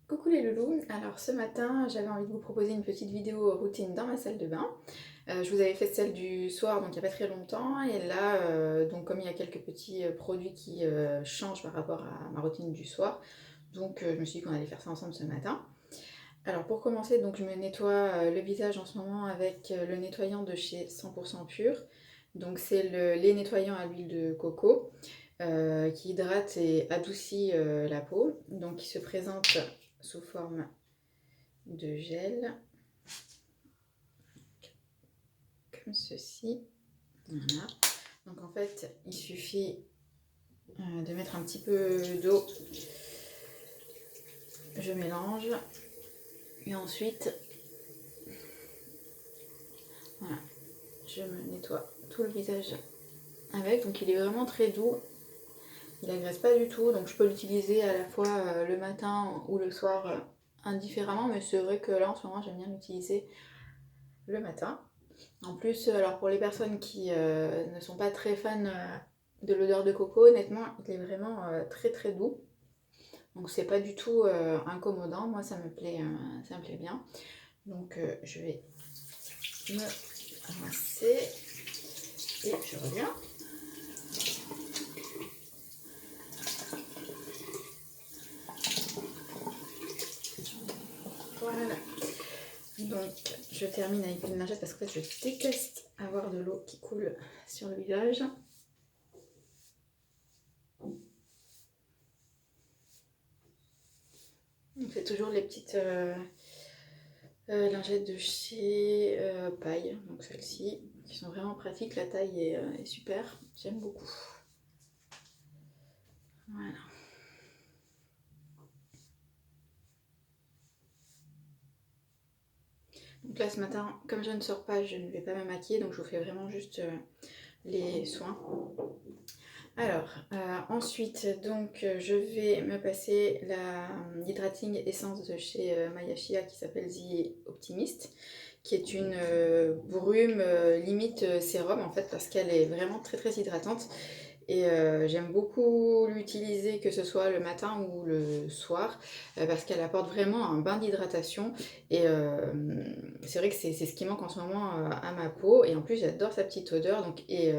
Coucou les loulous, alors ce matin j'avais envie de vous proposer une petite vidéo routine dans ma salle de bain. Je vous avais fait celle du soir donc il n'y a pas très longtemps et là donc comme il y a quelques petits produits qui changent par rapport à ma routine du soir, donc je me suis dit qu'on allait faire ça ensemble ce matin. Alors pour commencer donc je me nettoie le visage en ce moment avec le nettoyant de chez 100% Pur. Donc c'est le lait nettoyant à l'huile de coco qui hydrate et adoucit la peau. Donc il se présente sous forme de gel, comme ceci. Voilà. Donc en fait, il suffit de mettre un petit peu d'eau. Je mélange et ensuite, voilà, je me nettoie tout le visage avec. Donc il est vraiment très doux. Il agresse pas du tout, donc je peux l'utiliser à la fois le matin ou le soir indifféremment, mais c'est vrai que là en ce moment j'aime bien l'utiliser le matin. En plus, alors pour les personnes qui ne sont pas très fans de l'odeur de coco, honnêtement, il est vraiment très très doux. Donc c'est pas du tout incommodant, moi ça me plaît bien. Donc je vais me ramasser et je reviens. Voilà. Donc je termine avec une lingette parce que je déteste avoir de l'eau qui coule sur le visage. On fait toujours les petites lingettes de chez Paille, donc celles-ci, qui sont vraiment pratiques. La taille est super, j'aime beaucoup. Voilà. Donc là ce matin, comme je ne sors pas, je ne vais pas me maquiller, donc je vous fais vraiment juste les soins. Alors, ensuite, donc, je vais me passer l'hydrating essence de chez Maya Shia qui s'appelle The Optimist, qui est une brume limite sérum en fait, parce qu'elle est vraiment très très hydratante. Et j'aime beaucoup l'utiliser que ce soit le matin ou le soir parce qu'elle apporte vraiment un bain d'hydratation et c'est vrai que c'est ce qui manque en ce moment à ma peau et en plus j'adore sa petite odeur donc, et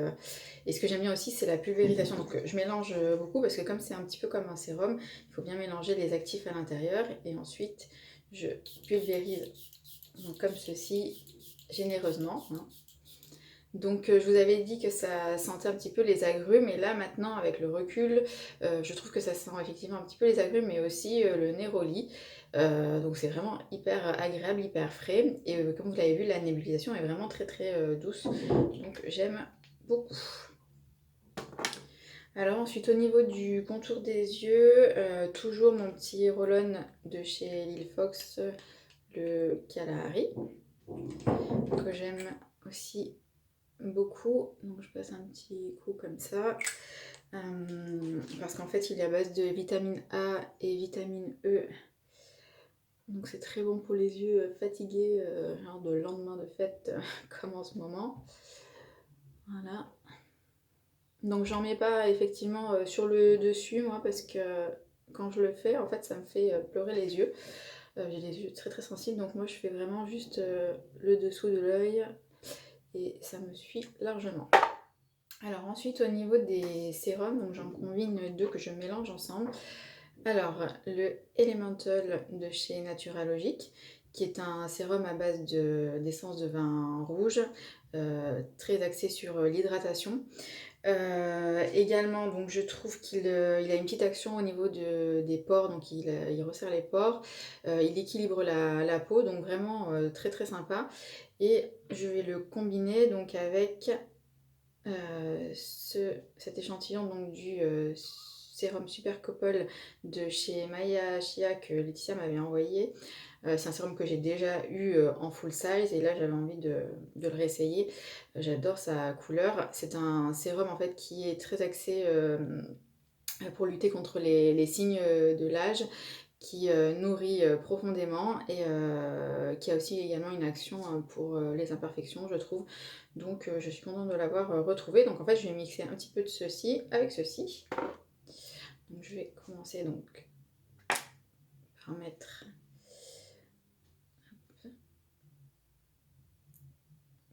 ce que j'aime bien aussi c'est la pulvérisation donc je mélange beaucoup parce que comme c'est un petit peu comme un sérum il faut bien mélanger les actifs à l'intérieur et ensuite je pulvérise donc, comme ceci généreusement hein. Donc je vous avais dit que ça sentait un petit peu les agrumes et là maintenant avec le recul je trouve que ça sent effectivement un petit peu les agrumes mais aussi le néroli. Donc c'est vraiment hyper agréable, hyper frais et comme vous l'avez vu la nébulisation est vraiment très très douce donc j'aime beaucoup. Alors ensuite au niveau du contour des yeux, toujours mon petit roll-on de chez Lil Fox, le Kalahari que j'aime aussi beaucoup, donc je passe un petit coup comme ça parce qu'en fait il est à base de vitamine A et vitamine E donc c'est très bon pour les yeux fatigués genre de lendemain de fête comme en ce moment. Voilà, donc j'en mets pas effectivement sur le dessus moi parce que quand je le fais en fait ça me fait pleurer les yeux. J'ai les yeux très très sensibles donc moi je fais vraiment juste le dessous de l'œil et ça me suffit largement. Alors ensuite au niveau des sérums, donc j'en combine deux que je mélange ensemble. Alors le Elemental de chez Naturalogic, qui est un sérum à base d'essence de vin rouge, très axé sur l'hydratation. Également, donc je trouve qu'il a une petite action au niveau des pores, donc il resserre les pores, il équilibre la peau, donc vraiment très très sympa. Et je vais le combiner donc avec cet échantillon donc du sérum Super Couple de chez Maya Shia que Laetitia m'avait envoyé. C'est un sérum que j'ai déjà eu en full size et là j'avais envie de le réessayer. J'adore sa couleur. C'est un sérum en fait qui est très axé pour lutter contre les signes de l'âge, qui nourrit profondément et qui a aussi également une action pour les imperfections, je trouve. Donc je suis contente de l'avoir retrouvé. Donc en fait, je vais mixer un petit peu de ceci avec ceci. Donc je vais commencer donc en mettre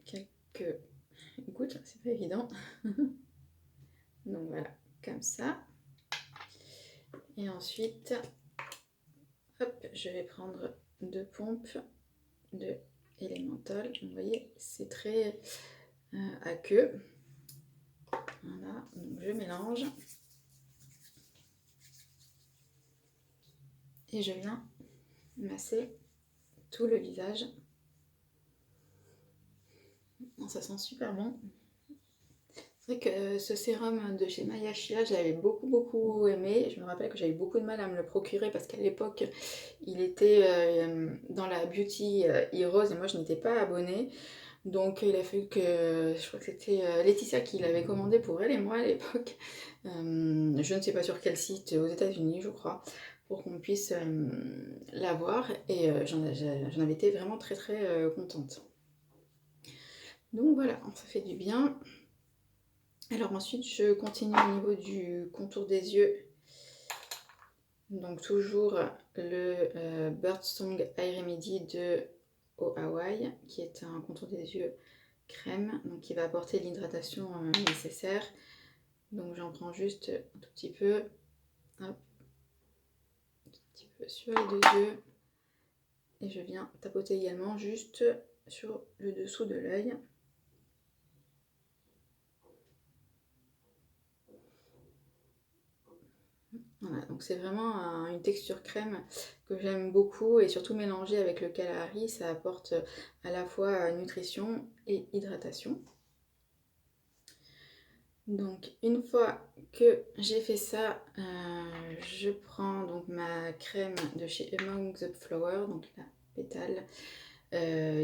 quelques gouttes, c'est pas évident. Donc voilà, comme ça. Et ensuite, hop, je vais prendre 2 pompes de Elemental. Vous voyez, c'est très aqueux. Voilà, donc je mélange. Et je viens masser tout le visage. Ça sent super bon. C'est vrai que ce sérum de chez Maya Chia, j'avais beaucoup aimé. Je me rappelle que j'avais beaucoup de mal à me le procurer parce qu'à l'époque, il était dans la Beauty Heroes et moi je n'étais pas abonnée. Donc il a fallu que, je crois que c'était Laetitia qui l'avait commandé pour elle et moi à l'époque. Je ne sais pas sur quel site, aux États-Unis je crois, pour qu'on puisse l'avoir. Et j'en avais été vraiment très contente. Donc voilà, ça fait du bien. Alors ensuite, je continue au niveau du contour des yeux. Donc toujours le Birdsong Eye Remedy de Au Hawaii, qui est un contour des yeux crème, donc qui va apporter l'hydratation nécessaire. Donc j'en prends juste un tout petit peu, hop, un petit peu sur les 2 yeux. Et je viens tapoter également juste sur le dessous de l'œil. Voilà, donc c'est vraiment une texture crème que j'aime beaucoup et surtout mélangée avec le Kalahari, ça apporte à la fois nutrition et hydratation. Donc une fois que j'ai fait ça, je prends donc ma crème de chez Among the Flowers, donc la pétale,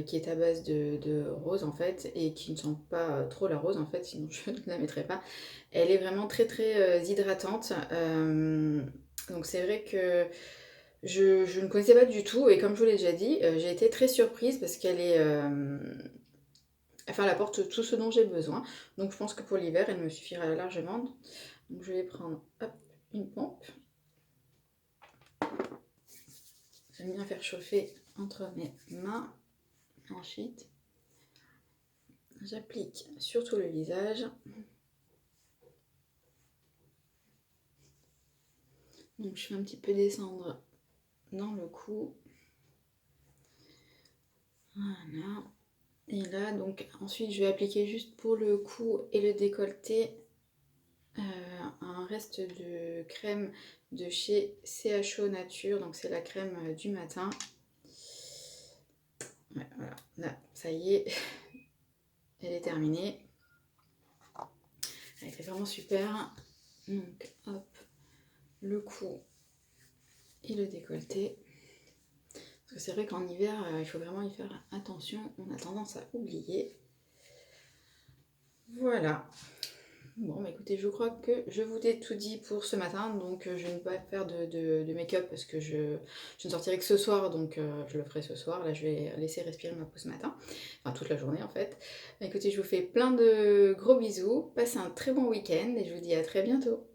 qui est à base de rose en fait et qui ne sent pas trop la rose en fait, sinon je ne la mettrais pas. Elle est vraiment très hydratante. Donc c'est vrai que je ne connaissais pas du tout et comme je vous l'ai déjà dit, j'ai été très surprise parce qu'elle est... Enfin, elle apporte tout ce dont j'ai besoin. Donc je pense que pour l'hiver, elle me suffira largement. Donc je vais prendre hop, une pompe. J'aime bien faire chauffer entre mes mains. Ensuite, j'applique sur tout le visage. Donc je fais un petit peu descendre dans le cou. Voilà. Et là, donc ensuite, je vais appliquer juste pour le cou et le décolleté un reste de crème de chez CHO Nature. Donc c'est la crème du matin. Ouais, voilà, là, ça y est, elle est terminée. Elle était vraiment super. Donc, hop, le cou et le décolleté. Parce que c'est vrai qu'en hiver, il faut vraiment y faire attention. On a tendance à oublier. Voilà. Bon, bah écoutez, je crois que je vous ai tout dit pour ce matin. Donc, je ne vais pas faire de make-up parce que je ne sortirai que ce soir. Donc, je le ferai ce soir. Là, je vais laisser respirer ma peau ce matin. Enfin, toute la journée en fait. Bah, écoutez, je vous fais plein de gros bisous. Passez un très bon week-end et je vous dis à très bientôt.